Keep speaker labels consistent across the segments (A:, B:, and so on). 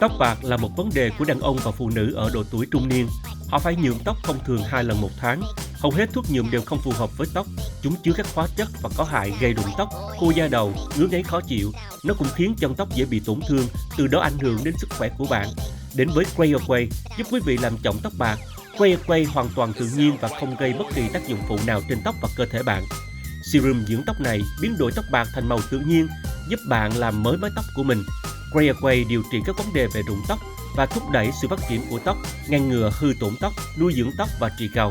A: Tóc bạc là một vấn đề của đàn ông và phụ nữ ở độ tuổi trung niên. Họ phải nhuộm tóc thông thường 2 lần một tháng. Hầu hết thuốc nhuộm đều không phù hợp với tóc. Chúng chứa các hóa chất và có hại gây rụng tóc, khô da đầu, ngứa ngáy khó chịu. Nó cũng khiến chân tóc dễ bị tổn thương, từ đó ảnh hưởng đến sức khỏe của bạn. Đến với Quay giúp quý vị làm chọn tóc bạc. Quay hoàn toàn tự nhiên và không gây bất kỳ tác dụng phụ nào trên tóc và cơ thể bạn. Serum dưỡng tóc này biến đổi tóc bạc thành màu tự nhiên, giúp bạn làm mới mái tóc của mình. Quay điều trị các vấn đề về rụng tóc và thúc đẩy sự phát triển của tóc, ngăn ngừa hư tổn tóc, nuôi dưỡng tóc và trị cào.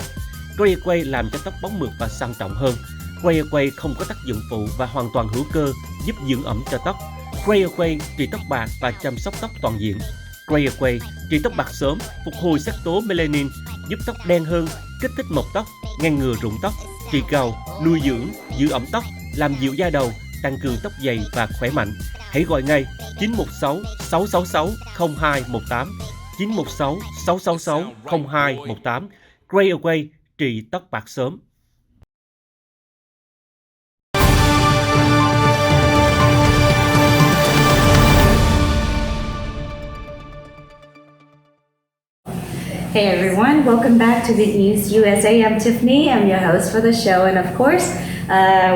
A: Quay làm cho tóc bóng mượt và sang trọng hơn. Quay không có tác dụng phụ và hoàn toàn hữu cơ, giúp dưỡng ẩm cho tóc. Quay trị tóc bạc và chăm sóc tóc toàn diện. Quay trị tóc bạc sớm, phục hồi sắc tố melanin, giúp tóc đen hơn, kích thích mọc tóc, ngăn ngừa rụng tóc, trị cào, nuôi dưỡng, giữ ẩm tóc, làm dịu da đầu, tăng cường tóc dày và khỏe mạnh. Hãy gọi ngay 916 666 0218, 916 666 0218. Quay trị tóc bạc sớm.
B: Hey everyone, welcome back to Viet News USA. I'm Tiffany, I'm your host for the show, and of course,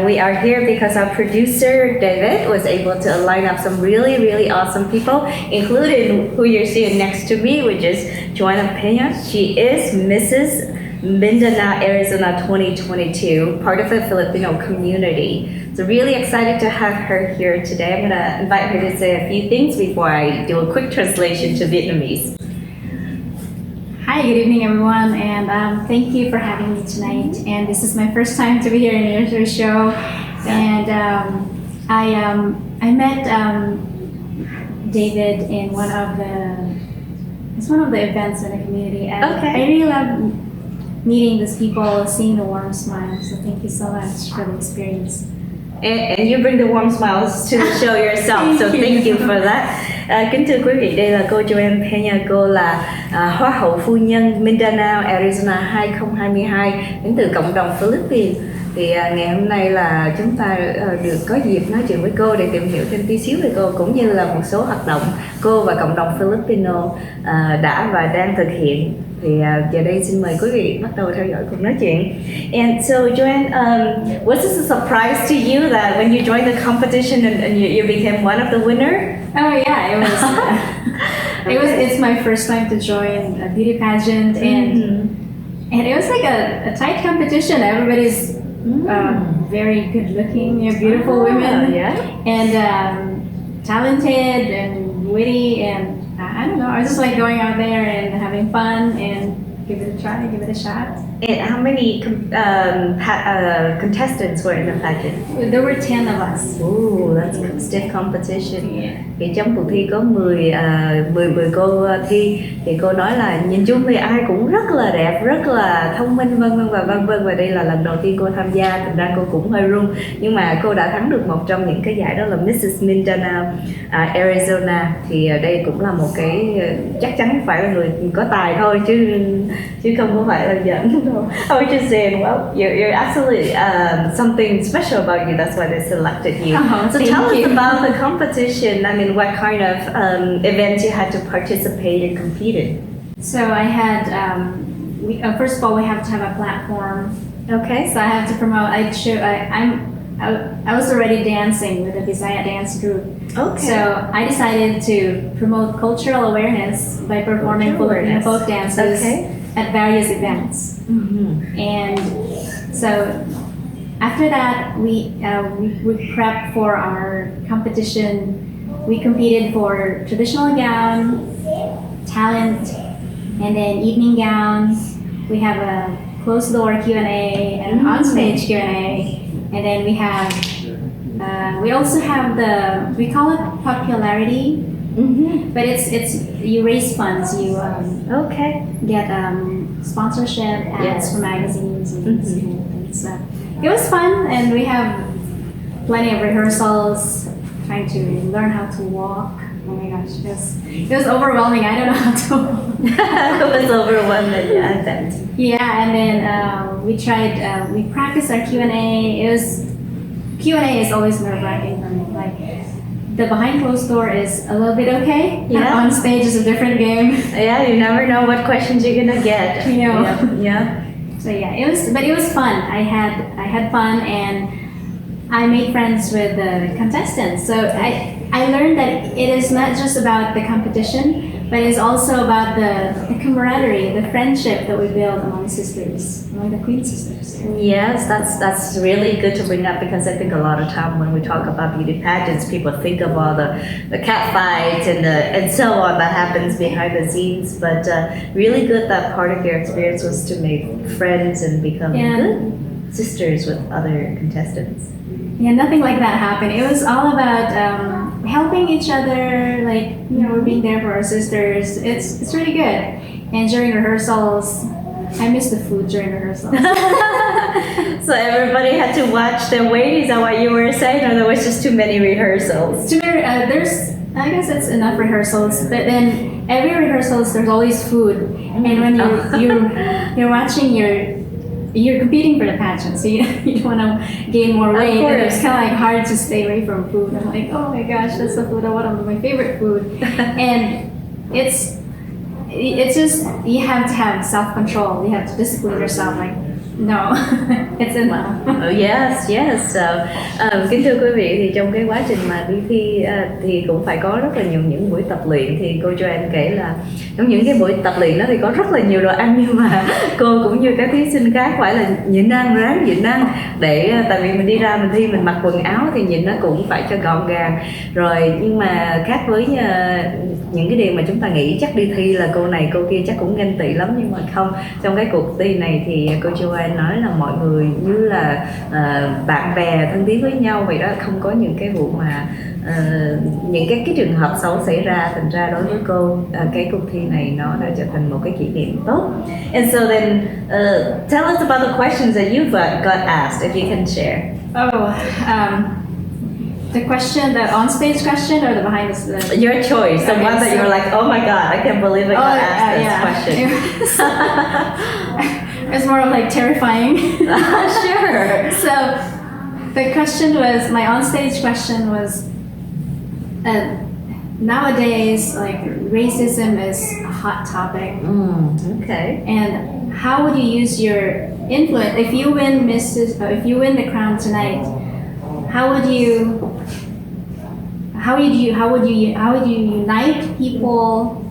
B: we are here because our producer David was able to line up some really awesome people, including who you're seeing next to me, which is Joanne Pẽna. She is Mrs. Mindanao, Arizona 2022, part of the Filipino community. So really excited to have her here today. I'm gonna invite her to say a few things before I do a quick translation to Vietnamese.
C: Hi, good evening everyone, and thank you for having me tonight. And this is my first time to be here in your show. And I met David in one of the events in the community. And I really love meeting these people, seeing the warm smiles. So thank you so much for the experience.
B: And you bring the warm smiles to the show yourself, so thank you for that. Kính thưa quý vị, đây là cô Joanne Pẽna, cô là Hoa hậu phu nhân Mindanao, Arizona 2022 đến từ cộng đồng Philippines. Thì ngày hôm nay là chúng ta được có dịp nói chuyện với cô để tìm hiểu thêm tí xíu về cô, cũng như là một số hoạt động cô và cộng đồng Filipino đã và đang thực hiện. Thì giờ đây xin mời quý vị bắt đầu theo dõi cuộc nói chuyện. And so Joanne, was this a surprise to you that when you joined the competition and you became one of the winner?
C: Oh yeah, it was. It's my first time to join a beauty pageant, and it was like a tight competition. Everybody's very good looking, beautiful women, and talented and witty, and I don't know, I just like going out there and having fun and give it a try, give it a shot.
B: And how many contestants were in the pageant?
C: There were 10 of us.
B: Ooh, that's a stiff competition. Thì trong cuộc thi có 10 cô thi, thì cô nói là nhìn chung thì ai cũng rất là đẹp, rất là thông minh vân vân, và đây là lần đầu tiên cô tham gia, thành ra cô cũng hơi run, nhưng mà cô đã thắng được một trong những cái giải, đó là Mrs. Mindanao Arizona. Thì đây cũng là một cái chắc chắn phải là người có tài thôi, chứ không có phải là giỡn đâu. I was just saying, well, you're absolutely something special about you. That's why they selected you. So tell us about the competition. I mean, what kind of events you had to participate and compete in?
C: So I had, first of all, we have to have a platform.
B: Okay.
C: So I have to promote. I was already dancing with the Bisaya dance group.
B: Okay.
C: So I decided to promote cultural awareness by performing folk dances at various events. And so after that, we prepped for our competition. We competed for traditional gown, talent, and then evening gown. We have a closed door Q&A and an on-stage Q&A. And then we also have we call it popularity, but it's you raise funds, you get sponsorship ads for magazines and stuff. It was fun, and we have plenty of rehearsals, trying to learn how to walk. Oh my gosh, it was overwhelming. I don't know how to walk.
B: It was overwhelming, yeah, I bet.
C: Yeah, and then we practiced our Q&A. Q&A is always nerve-wracking for me. Like, the behind closed door is a little bit okay.
B: Yeah.
C: On stage is a different game.
B: Yeah, you never know what questions you're gonna get.
C: You know.
B: Yeah.
C: So yeah, it was fun. I had fun, and I made friends with the contestants. So I learned that it is not just about the competition, but it's also about the camaraderie, the friendship that we build among sisters, among the Queen sisters.
B: Yes, that's really good to bring up, because I think a lot of time when we talk about beauty pageants, people think of all the cat fights and so on that happens behind the scenes. But really good that part of your experience was to make friends and become good sisters with other contestants.
C: Yeah, nothing like that happened. It was all about helping each other, like, you know, we're being there for our sisters. It's really good. And during rehearsals, I miss the food during rehearsals.
B: So everybody had to watch their weight, is that what you were saying, or there was just too many rehearsals?
C: I guess it's enough rehearsals, but then every rehearsals there's always food. And when you're watching you're competing for the pageant, so you don't want to gain more weight. And it's kind of like hard to stay away from food. I'm like, oh my gosh, that's the food I want, my favorite food. And it's just, you have to have self-control. You have to discipline yourself. Like, no, it's enough.
B: Oh, yes. Kính thưa quý vị, thì trong cái quá trình mà đi thi thì cũng phải có rất là nhiều những buổi tập luyện. Thì cô Joanne kể là trong những cái buổi tập luyện đó thì có rất là nhiều đồ ăn, nhưng mà cô cũng như các thí sinh khác phải là nhịn ăn, ráng nhịn ăn, để tại vì mình đi ra mình thi, mình mặc quần áo thì nhìn nó cũng phải cho gọn gàng rồi. Nhưng mà khác với những cái điều mà chúng ta nghĩ, chắc đi thi là cô này cô kia chắc cũng ganh tị lắm, nhưng mà không. Trong cái cuộc thi này thì cô Joanne nói là mọi người như là bạn bè thân thiết với nhau vậy đó, không có những cái vụ mà những cái trường hợp xấu xảy ra. Thành ra đối với cô, cái cuộc thi này nó đã trở thành một cái kỷ niệm tốt. And so then tell us about the questions that you've got asked, if you can share.
C: The question, the on-stage question or the behind the...
B: Your choice, the one that you're like, oh my god, I can't believe I got asked this question.
C: It's more of like terrifying.
B: Sure.
C: So the question was, my on-stage question was, nowadays, like, racism is a hot topic.
B: Okay.
C: And how would you use your influence if you win the crown tonight? How would you unite people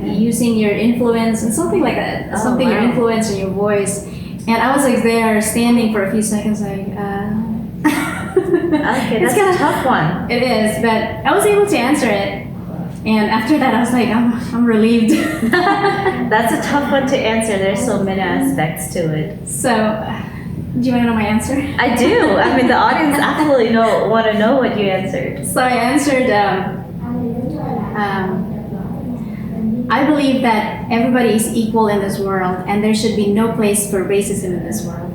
C: using your influence and something like that? Your influence and your voice. And I was like there standing for a few seconds, like.
B: Okay, that's a tough one.
C: It is, but I was able to answer it. And after that, I was like, I'm relieved.
B: That's a tough one to answer. There's so many aspects to it.
C: So, do you want to know my answer?
B: I do. I mean, the audience absolutely want to know what you answered.
C: So I answered, I believe that everybody is equal in this world, and there should be no place for racism in this world.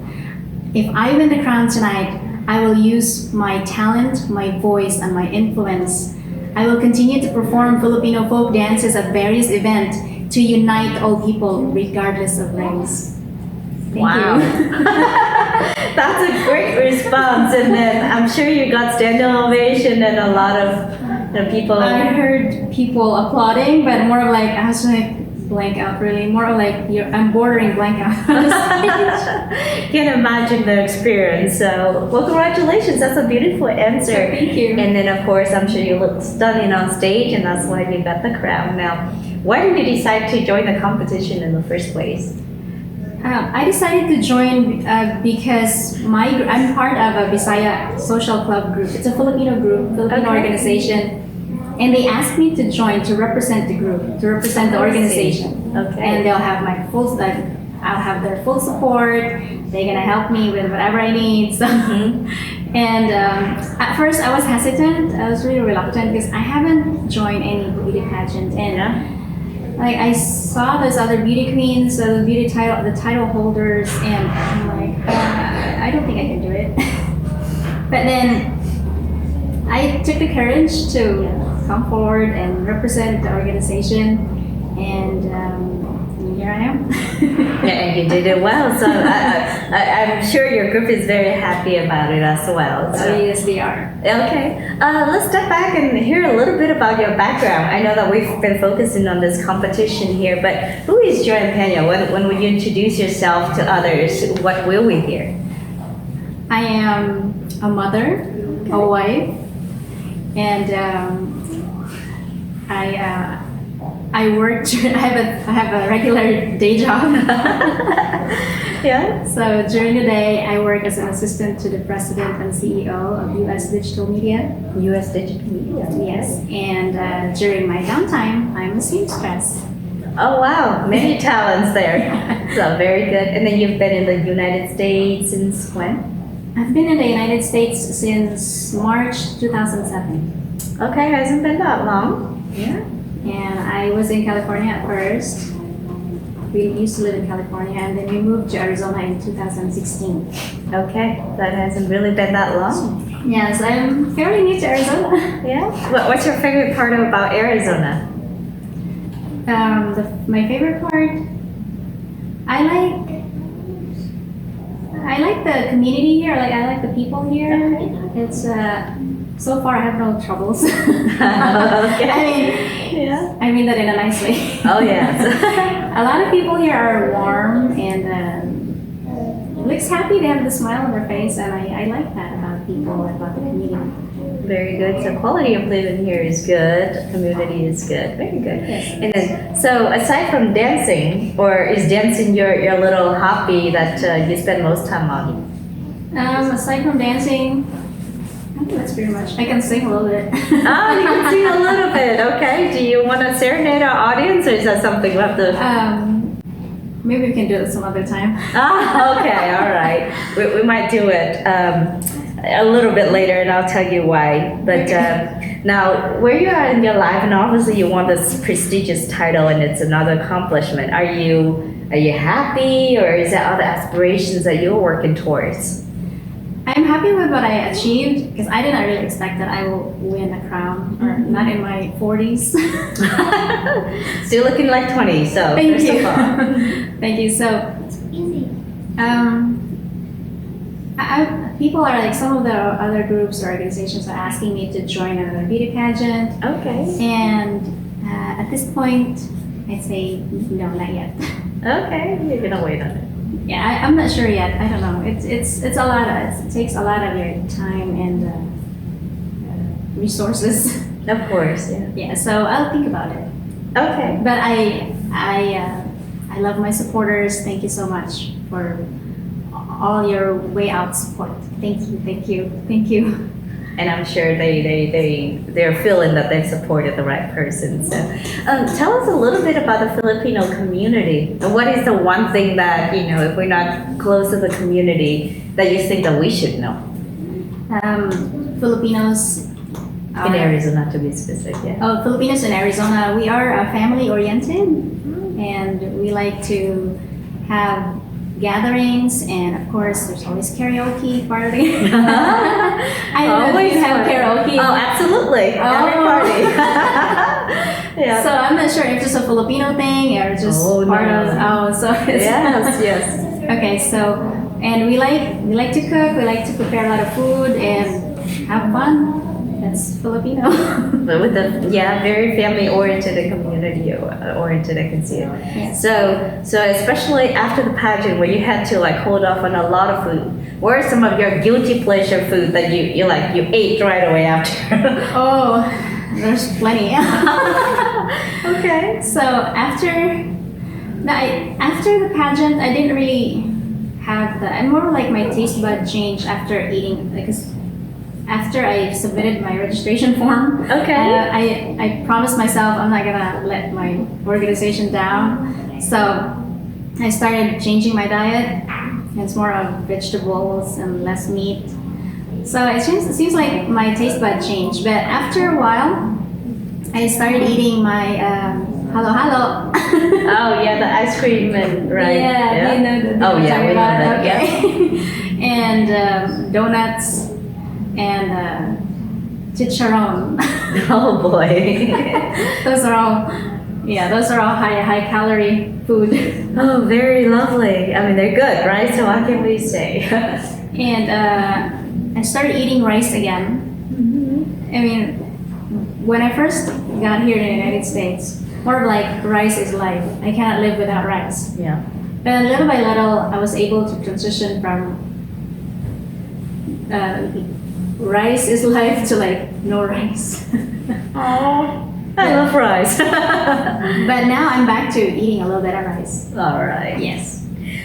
C: If I win the crown tonight, I will use my talent, my voice, and my influence. I will continue to perform Filipino folk dances at various events to unite all people regardless of race. Thank you.
B: That's a great response. And then I'm sure you got standing ovation and a lot of people.
C: I heard people applauding, but more of like, I was like, blank out really, more of like, I'm bordering blank out.
B: Can't imagine the experience. So, well, congratulations. That's a beautiful answer.
C: Thank you.
B: And then, of course, I'm sure you look stunning on stage, and that's why you got the crown. Now, why did you decide to join the competition in the first place?
C: I decided to join because I'm part of a Bisaya social club group. It's a Filipino group, Filipino organization. And they asked me to join to represent the group, to represent the organization.
B: Okay.
C: And they'll have my I'll have their full support. They're gonna help me with whatever I need. So, and at first I was hesitant. I was really reluctant because I haven't joined any beauty pageant, and like I saw those other beauty queens, the title holders, and I'm like, I don't think I can do it. But then I took the courage to come forward and represent the organization, and here I am.
B: Yeah, and you did it well. So I'm sure your group is very happy about it as well. So.
C: Oh, yes, they are.
B: Okay, let's step back and hear a little bit about your background. I know that we've been focusing on this competition here, but who is Joanne Pẽna? When will you introduce yourself to others, what will we hear?
C: I am a mother, a wife, and I work. I have a regular day job.
B: Yeah.
C: So during the day, I work as an assistant to the president and CEO of US Digital Media.
B: US Digital Media.
C: Yes, and during my downtime, I'm a seamstress.
B: Oh wow, many talents there. So very good. And then you've been in the United States since when?
C: I've been in the United States since March 2007.
B: Okay, hasn't been that long.
C: Yeah. And I was in California at first. We used to live in California, and then we moved to Arizona in 2016.
B: Okay, that hasn't really been that long.
C: Yes, I'm fairly new to Arizona.
B: Yeah. What's your favorite part about Arizona?
C: My favorite part, I like the community here. I like the people here.
B: Okay.
C: It's so far I have no troubles.
B: Okay.
C: I mean that in a nice way.
B: Oh yes.
C: A lot of people here are warm and looks happy. They have the smile on their face, and I like that about people, about the community.
B: Very good. So quality of living here is good. Community is good. Very good.
C: Yes.
B: And then, so aside from dancing, or is dancing your little hobby that you spend most time on?
C: Aside from dancing, I think that's pretty much. I can sing a little bit.
B: Oh, you can sing a little bit. Okay. Do you want to serenade our audience, or is that something we have to?
C: Maybe we can do it some other time.
B: Ah, okay. All right. We might do it a little bit later, and I'll tell you why. But now, where you are in your life, and obviously you want this prestigious title, and it's another accomplishment. Are you happy, or is there other aspirations that you're working towards?
C: I'm happy with what I achieved because I didn't really expect that I will win a crown, or not in my 40s.
B: Still looking like 20, so
C: Thank
B: first
C: you.
B: of all.
C: Thank you. So, people are like, some of the other groups or organizations are asking me to join another beauty pageant.
B: Okay.
C: And at this point, I'd say no, not yet.
B: Okay, you're gonna wait on it.
C: Yeah, I'm not sure yet. I don't know. It's a lot of, it takes a lot of your time and resources.
B: Of course, yeah.
C: Yeah, so I'll think about it.
B: Okay.
C: But I love my supporters. Thank you so much for all your way out support. Thank you.
B: And I'm sure they're feeling that they've supported the right person. So, tell us a little bit about the Filipino community. And what is the one thing that, if we're not close to the community, that you think that we should know?
C: Filipinos
B: In Arizona, to be specific, yeah.
C: Oh, Filipinos in Arizona, we are family-oriented, and we like to have gatherings, and of course, there's always karaoke party. I don't know if you have karaoke.
B: Oh, absolutely. Every party. Yeah.
C: So I'm not sure if it's a Filipino thing or just part of. So it's,
B: yes.
C: Okay, so and we like to cook. We like to prepare a lot of food and have fun. That's Filipino.
B: But with very family oriented and community oriented, I can see it.
C: Yeah.
B: So especially after the pageant, where you had to hold off on a lot of food, what are some of your guilty pleasure food that you ate right away after?
C: Oh, there's plenty.
B: Okay.
C: So after the pageant, I didn't really have I'm more like my taste bud changed after eating, because after I submitted my registration form,
B: okay,
C: I promised myself I'm not gonna let my organization down. So I started changing my diet. It's more of vegetables and less meat. So it seems like my taste bud changed. But after a while, I started eating my halo.
B: Oh yeah, the ice cream and right.
C: Yeah. You know
B: oh yeah, we know that.
C: Okay. And donuts and chicharron.
B: Oh boy.
C: Those are all Yeah, those are all high calorie food.
B: Oh, very lovely. I mean, they're good, right? So what can we say?
C: And I started eating rice again. I mean, when I first got here in the United States, more of like rice is life. I cannot live without rice.
B: Yeah.
C: But little by little, I was able to transition from rice is life to like no rice.
B: Oh, I love rice.
C: But now I'm back to eating a little bit of rice.
B: All right.
C: Yes.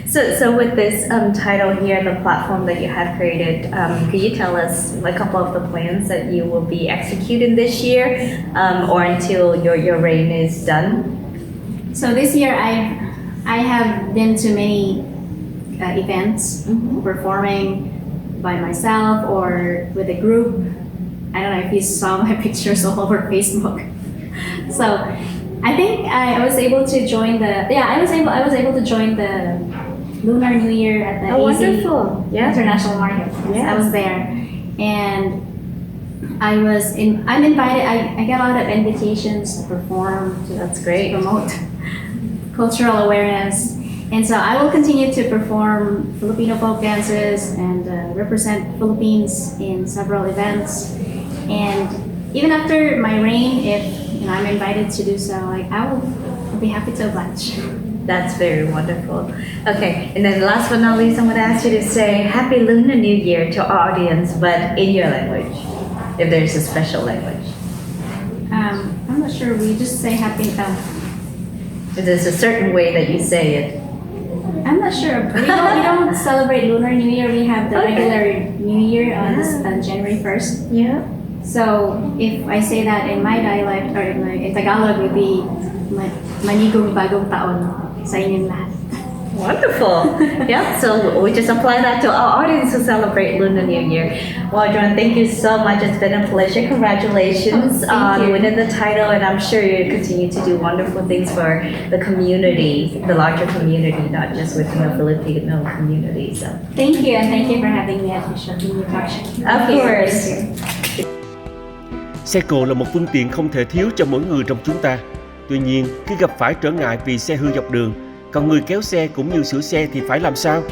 B: So with this title here, the platform that you have created, could you tell us a couple of the plans that you will be executing this year, or until your reign is done?
C: So this year I have been to many events, performing by myself or with a group. I don't know if you saw my pictures all over Facebook. So I think I was able to join I was able to join the Lunar New Year at the
B: wonderful. Yeah.
C: International Market. Yes. I was there, and I'm invited. I got a lot of invitations to perform.
B: That's great.
C: To promote cultural awareness, and so I will continue to perform Filipino folk dances and represent Philippines in several events. And even after my reign, if I'm invited to do so, I'll be happy to oblige.
B: That's very wonderful. Okay, and then last but not least, I'm going to ask you to say Happy Lunar New Year to our audience, but in your language, if there's a special language.
C: I'm not sure. We just say happy.
B: If there's a certain way that you say it.
C: I'm not sure. We don't celebrate Lunar New Year. We have the regular New Year on January 1st.
B: Yeah.
C: So if I say that in my dialect or in Tagalog, it would be Manigong Bagong Taon sa inyong lahat.
B: Wonderful. Yeah, so we just apply that to our audience who celebrate Lunar New Year. Well, Joanne, thank you so much. It's been a pleasure. Congratulations on winning the title, and I'm sure you'll continue to do wonderful things for the community, the larger community, not just within the Filipino community. So
C: Thank you, and thank you for having me at your talk show.
B: Of course.
A: Xe cộ là một phương tiện không thể thiếu cho mỗi người trong chúng ta. Tuy nhiên, khi gặp phải trở ngại vì xe hư dọc đường, còn người kéo xe cũng như sửa xe thì phải làm sao?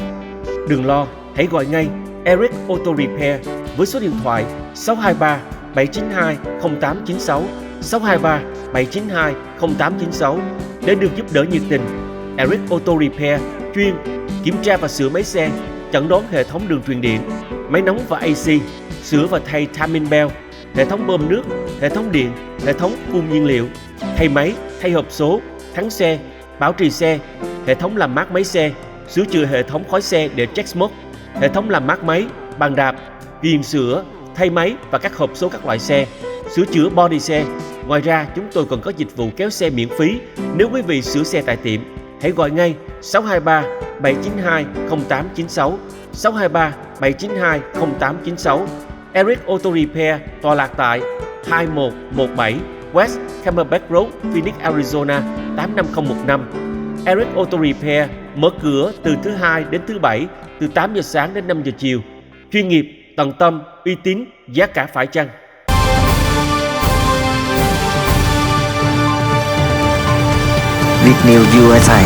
A: Đừng lo, hãy gọi ngay Eric Auto Repair với số điện thoại 623 792 0896 623 792 0896 để được giúp đỡ nhiệt tình. Eric Auto Repair chuyên kiểm tra và sửa máy xe, chẩn đoán hệ thống đường truyền điện, máy nóng và AC, sửa và thay timing belt, hệ thống bơm nước, hệ thống điện, hệ thống phun nhiên liệu, thay máy, thay hộp số, thắng xe, bảo trì xe, hệ thống làm mát máy xe, sửa chữa hệ thống khói xe để check smoke, hệ thống làm mát máy, bàn đạp, ghiền sửa, thay máy và các hộp số các loại xe, sửa chữa body xe. Ngoài ra, chúng tôi còn có dịch vụ kéo xe miễn phí nếu quý vị sửa xe tại tiệm. Hãy gọi ngay 623 792 0896 623 792 0896. Eric Auto Repair tọa lạc tại 2117 West Camelback Road, Phoenix, Arizona 85015. Eric Auto Repair mở cửa từ thứ Hai đến thứ Bảy, từ 8 giờ sáng đến 5 giờ chiều. Chuyên nghiệp, tận tâm, uy tín, giá cả phải chăng.
D: VietNEWS USA